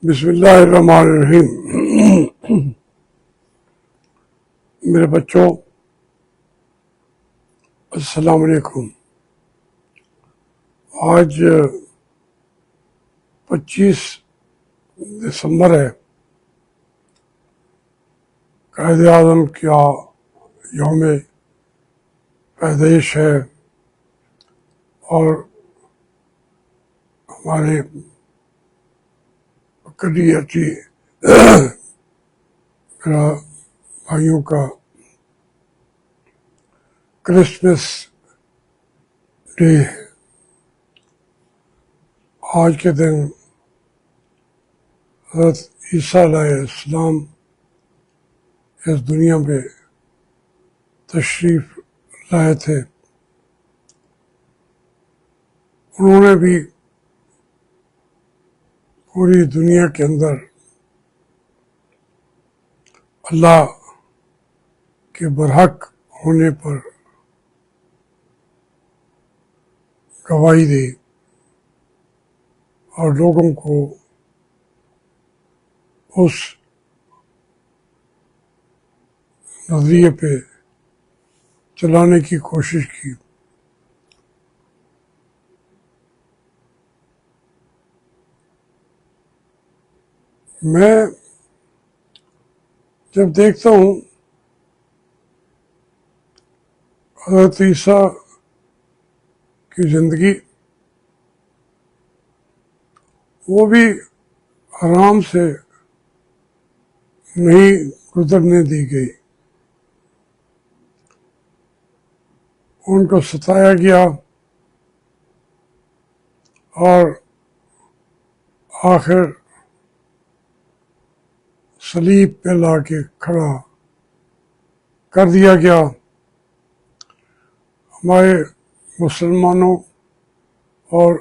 بسم اللہ الرحمن الرحیم۔ میرے بچوں، السلام علیکم۔ آج 25 دسمبر ہے۔ قائد اعظم کا یوم پیدائش ہے اور ہمارے کمیونٹی میرا بھائیوں کا کرسمس ڈے ہے۔ آج کے دن حضرت عیسیٰ علیہ السلام اس دنیا میں تشریف لائے تھے۔ انہوں نے بھی پوری دنیا کے اندر اللہ کے برحق ہونے پر گواہی دی اور لوگوں کو اس نظریے پہ چلانے کی کوشش کی۔ میں جب دیکھتا ہوں حضرت عیسیٰ کی زندگی، وہ بھی آرام سے نہیں گزرنے دی گئی۔ ان کو ستایا گیا اور آخر صلیب پہ لا کے کھڑا کر دیا گیا۔ ہمارے مسلمانوں اور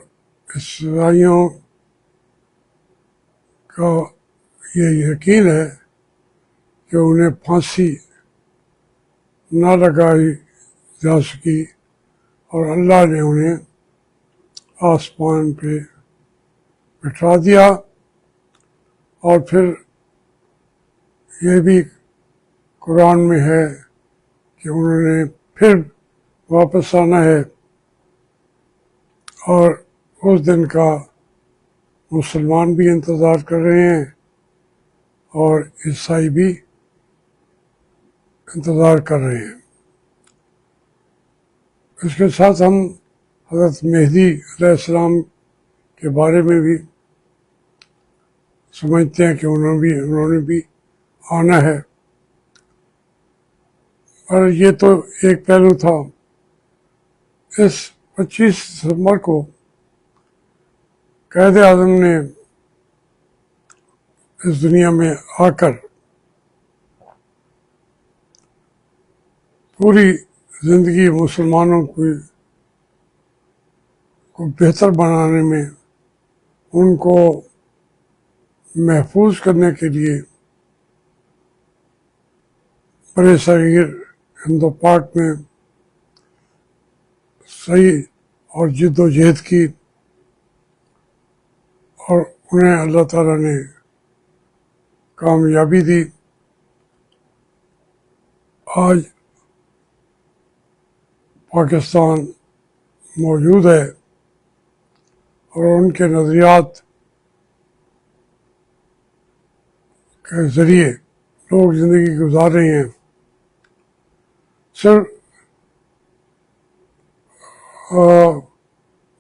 عیسائیوں کا یہ یقین ہے کہ انہیں پھانسی نہ لگائی جا سکی اور اللہ نے انہیں آسمان پہ بٹھا دیا، اور پھر یہ بھی قرآن میں ہے کہ انہوں نے پھر واپس آنا ہے، اور اس دن کا مسلمان بھی انتظار کر رہے ہیں اور عیسائی بھی انتظار کر رہے ہیں۔ اس کے ساتھ ہم حضرت مہدی علیہ السلام کے بارے میں بھی سمجھتے ہیں کہ انہوں نے بھی آنا ہے۔ اور یہ تو ایک پہلو تھا۔ اس 25 دسمبر کو قائد اعظم نے اس دنیا میں آ کر پوری زندگی مسلمانوں کو بہتر بنانے میں، ان کو محفوظ کرنے کے لیے برِ صغیر ہند و پاک میں صحیح اور جد و جہد کی، اور انہیں اللہ تعالیٰ نے کامیابی دی۔ آج پاکستان موجود ہے اور ان کے نظریات کے ذریعے لوگ زندگی گزار رہے ہیں۔ صرف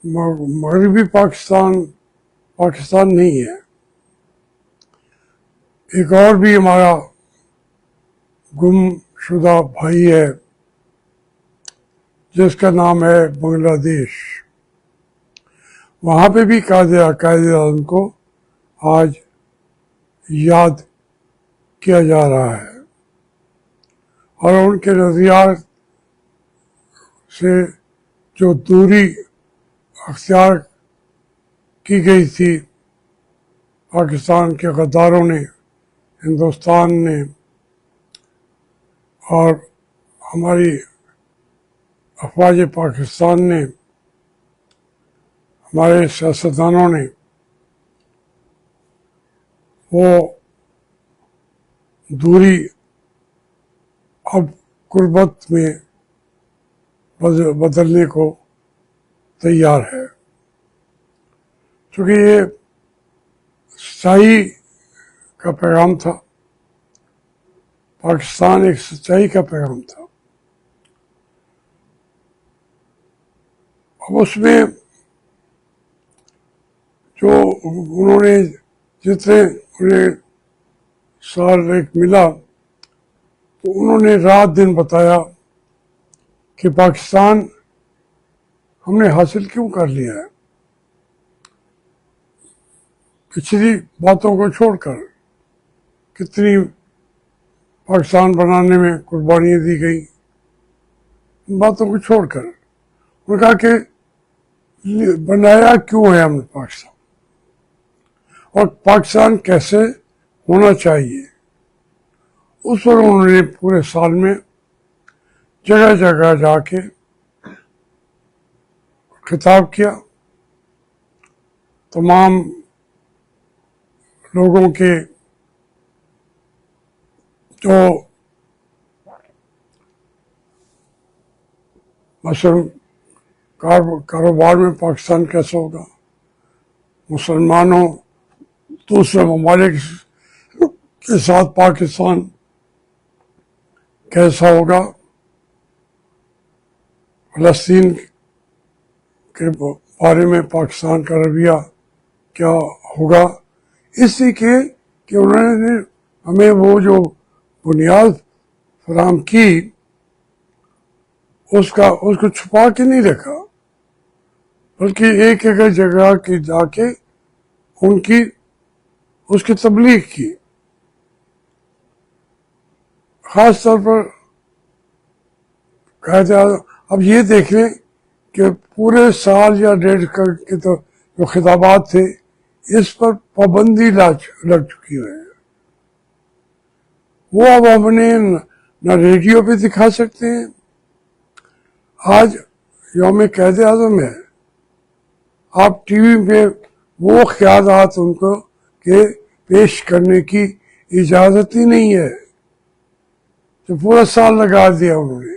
مغربی پاکستان نہیں ہے، ایک اور بھی ہمارا گم شدہ بھائی ہے جس کا نام ہے بنگلہ دیش۔ وہاں پہ بھی قائد اعظم کو آج یاد کیا جا رہا ہے، اور ان کے نظریات سے جو دوری اختیار کی گئی تھی پاکستان کے غداروں نے، ہندوستان نے، اور ہماری افواج پاکستان نے، ہمارے سیاستدانوں نے، وہ دوری اب قربت میں بدلنے کو تیار ہے، چونکہ یہ سچائی کا پیغام تھا، پاکستان ایک سچائی کا پیغام تھا۔ اب اس میں جو انہوں نے جتنے انہیں سال ایک ملا تو انہوں نے رات دن بتایا کہ پاکستان ہم نے حاصل کیوں کر لیا ہے، پچھلی باتوں کو چھوڑ کر کتنی پاکستان بنانے میں قربانیاں دی گئی، ان باتوں کو چھوڑ کر انہوں نے کہا کہ بنایا کیوں ہے ہم نے پاکستان، اور پاکستان کیسے ہونا چاہیے۔ اس پر انہوں نے پورے سال میں جگہ جگہ جا کے خطاب کیا، تمام لوگوں کے جو مثلاً کاروبار میں پاکستان کیسا ہوگا، مسلمانوں دوسرے ممالک کے ساتھ پاکستان کیسا ہوگا، فلسطین کے بارے میں پاکستان کا رویہ کیا ہوگا، اس لیے کہ انہوں نے ہمیں وہ جو بنیاد فراہم کی اس کو چھپا کے نہیں رکھا، بلکہ ایک ایک جگہ کی جا کے اس کی تبلیغ کی۔ خاص طور پر کہتے ہیں اب یہ دیکھ لیں کہ پورے سال یا ڈیڑھ کے تو جو خطابات تھے اس پر پابندی لگ چکی ہے، وہ اب ہم نے نہ ریڈیو پہ دکھا سکتے ہیں۔ آج یوم قائد اعظم ہے، آپ ٹی وی پہ وہ خیالات ان کو کہ پیش کرنے کی اجازت ہی نہیں ہے، جو پورا سال لگا دیا انہوں نے۔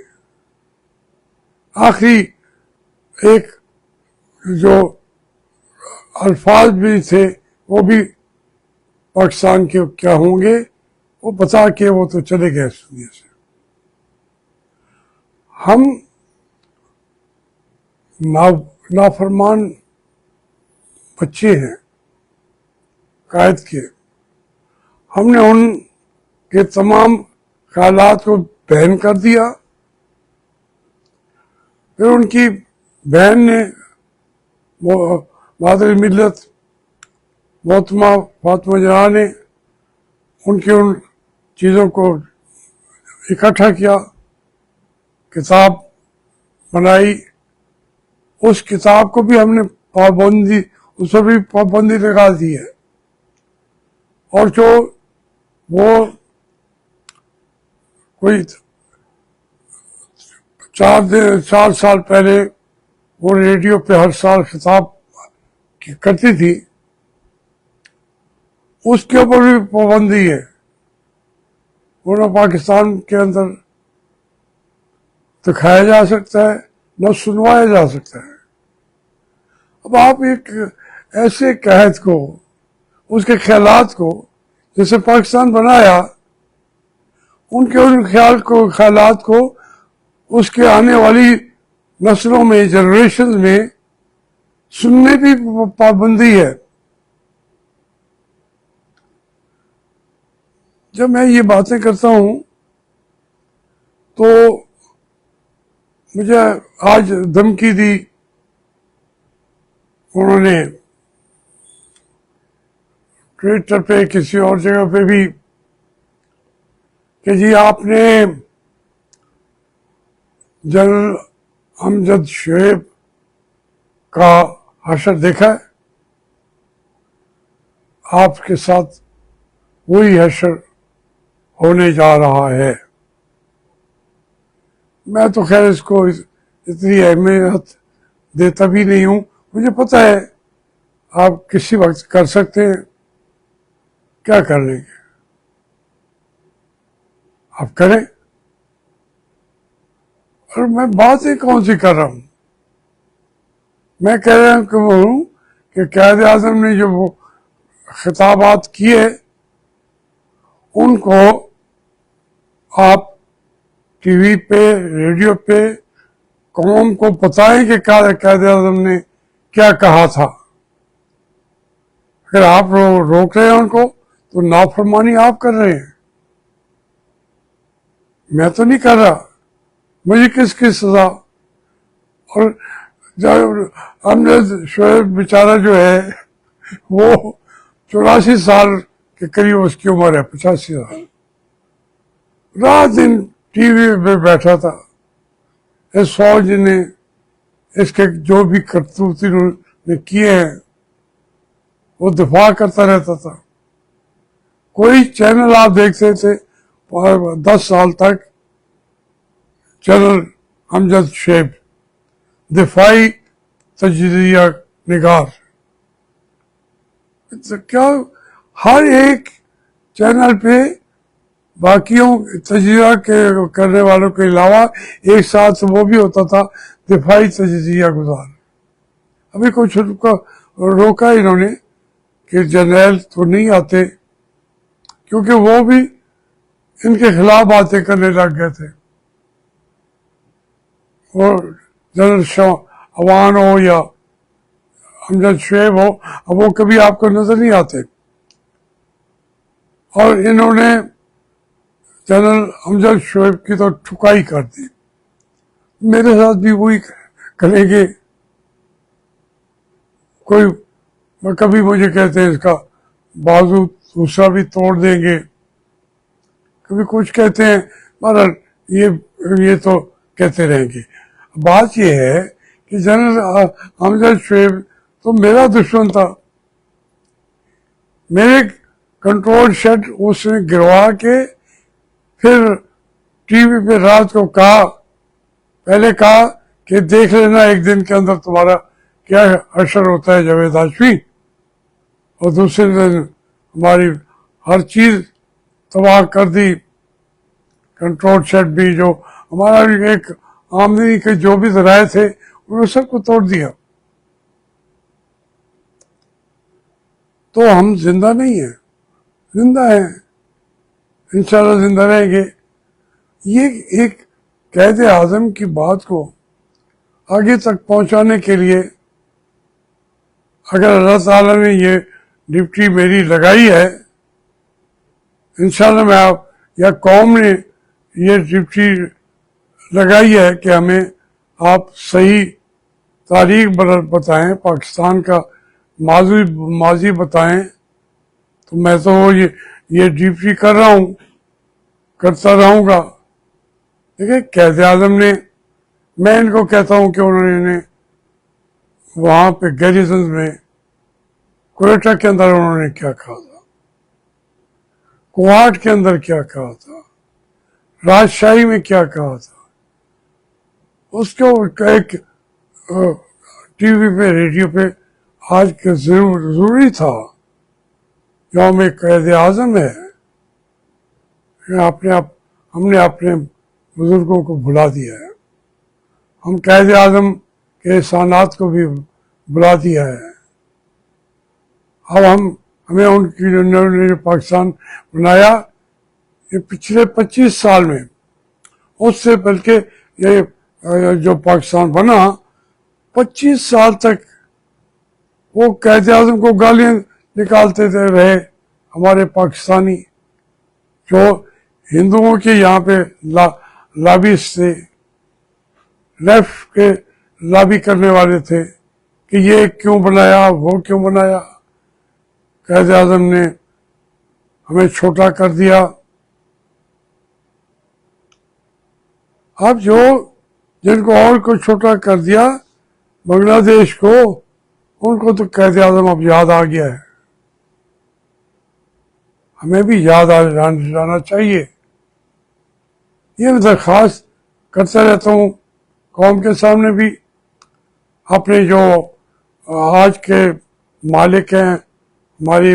آخری ایک جو الفاظ بھی تھے وہ بھی پاکستان کے کیا ہوں گے وہ بتا کے وہ تو چلے گئے اس دنیا سے۔ ہم نافرمان بچے ہیں قائد کے، ہم نے ان کے تمام خیالات کو بیان کر دیا، پھر ان کی بہن نے مادر ملت محترمہ فاطمہ جناح نے ان چیزوں کو اکٹھا کیا، کتاب بنائی، اس کتاب کو بھی ہم نے اس پر بھی پابندی لگا دی ہے، اور جو وہ کوئی 4 سال پہلے وہ ریڈیو پہ ہر سال خطاب کرتی تھی، اس کے اوپر بھی پابندی ہے، وہ نہ پاکستان کے اندر دکھایا جا سکتا ہے نہ سنوایا جا سکتا ہے۔ اب آپ ایک ایسے قائد کو، اس کے خیالات کو جیسے پاکستان بنایا، ان خیالات کو اس کے آنے والی نسلوں میں، جنریشن میں سننے کی پابندی ہے۔ جب میں یہ باتیں کرتا ہوں تو مجھے آج دھمکی دی انہوں نے ٹویٹر پہ کسی اور جگہ پہ بھی کہ جی آپ نے جنرل امجد شعیب کا حشر دیکھا ہے، آپ کے ساتھ وہی حشر ہونے جا رہا ہے۔ میں تو خیر اس کو اتنی اہمیت دیتا بھی نہیں ہوں، مجھے پتہ ہے آپ کسی وقت کر سکتے ہیں، کیا کر لیں گے؟ آپ کریں. اور میں بات ہی کون سی کر رہا ہوں، میں کہہ رہا ہوں کہ قائد اعظم نے جو وہ خطابات کیے ان کو آپ ٹی وی پہ ریڈیو پہ قوم کو بتائیں کہ قائد اعظم نے کیا کہا تھا. اگر آپ روک رہے ہیں ان کو تو نافرمانی آپ کر رہے ہیں، میں تو نہیں کر رہا. مجھے کس کی سزا؟ اور امجد شعیب بیچارہ جو ہے وہ 84 سال کے قریب اس کی عمر ہے، 85 سال، رات دن ٹی وی پہ بیٹھا تھا. اس فوج نے اس کے جو بھی کرتوت نے کیے ہیں وہ دفاع کرتا رہتا تھا. کوئی چینل آپ دیکھتے تھے 10 سال تک، جنرل امجد شیخ دفاعی تجزیہ نگار، کیا ہر ایک چینل پہ باقیوں تجزیہ کرنے والوں کے علاوہ ایک ساتھ وہ بھی ہوتا تھا دفاعی تجزیہ گزار. ابھی کچھ روکا انہوں نے کہ جرنیل تو نہیں آتے، کیونکہ وہ بھی ان کے خلاف باتیں کرنے لگ گئے تھے. اور جنرل عوان ہو یا امجد شعیب ہو، اب وہ کبھی آپ کو نظر نہیں آتے. اور انہوں نے جنرل امجد شعیب کی تو ٹھکائی کر دی. میرے ساتھ بھی وہی کریں گے. کبھی مجھے کہتے ہیں اس کا بازو دوسرا بھی توڑ دیں گے، کبھی کچھ کہتے ہیں، مگر یہ تو کہتے رہیں گے. بات یہ ہے کہ جنرل امجد شعیب تو میرا دشمن تھا. میرے کنٹرول شیڈ اس نے گروا کے پھر ٹی وی پہ رات کو پہلے کہا کہ دیکھ لینا ایک دن کے اندر تمہارا کیا اشر ہوتا ہے جاوید ہاشمی، اور دوسرے دن ہماری ہر چیز تباہ کر دی. کنٹرول شیڈ بھی، جو ہمارا بھی ایک آمدنی کے جو بھی ذرائع تھے انہوں نے سب کو توڑ دیا. تو ہم زندہ نہیں ہیں، زندہ ہیں، انشاءاللہ زندہ رہیں گے. یہ ایک قائد اعظم کی بات کو آگے تک پہنچانے کے لیے اگر اللہ تعالیٰ نے یہ ڈپٹی میری لگائی ہے، انشاءاللہ میں یا قوم نے یہ ڈپٹی لگائی ہے کہ ہمیں آپ صحیح تاریخ بتائیں، پاکستان کا ماضی بتائیں، تو میں تو یہ ڈپٹی کر رہا ہوں، کرتا رہوں گا. دیکھیں قائد اعظم نے، میں ان کو کہتا ہوں کہ انہوں نے وہاں پہ گیریزن میں کوئٹہ کے اندر انہوں نے کیا کہا تھا، کوہاٹ کے اندر کیا کہا تھا، راجشاہی میں کیا کہا تھا، اس کو ایک ٹی وی پہ ریڈیو پہ آج کے ضروری تھا. یوم قائد اعظم ہے، ہم نے اپنے بزرگوں کو بھلا دیا ہے، ہم قائد اعظم کے احسانات کو بھی بھلا دیا ہے. اب ہمیں ان کی جو پاکستان بنایا یہ پچھلے 25 سال میں، اس سے بلکہ یہ جو پاکستان بنا 25 سال تک وہ قائد اعظم کو گالیاں نکالتے رہے ہمارے پاکستانی جو ہندوؤں کے یہاں پہ لابیس تھے، لیفٹ کے لابی کرنے والے تھے کہ یہ کیوں بنایا، وہ کیوں بنایا. قائد اعظم نے ہمیں چھوٹا کر دیا. اب جن کو اور کو چھوٹا کر دیا، بنگلہ دیش کو، ان کو تو قائد اعظم اب یاد آ گیا ہے. ہمیں بھی یاد آنا چاہیے. یہ میں درخواست کرتا رہتا ہوں قوم کے سامنے بھی. اپنے جو آج کے مالک ہیں، ہماری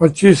25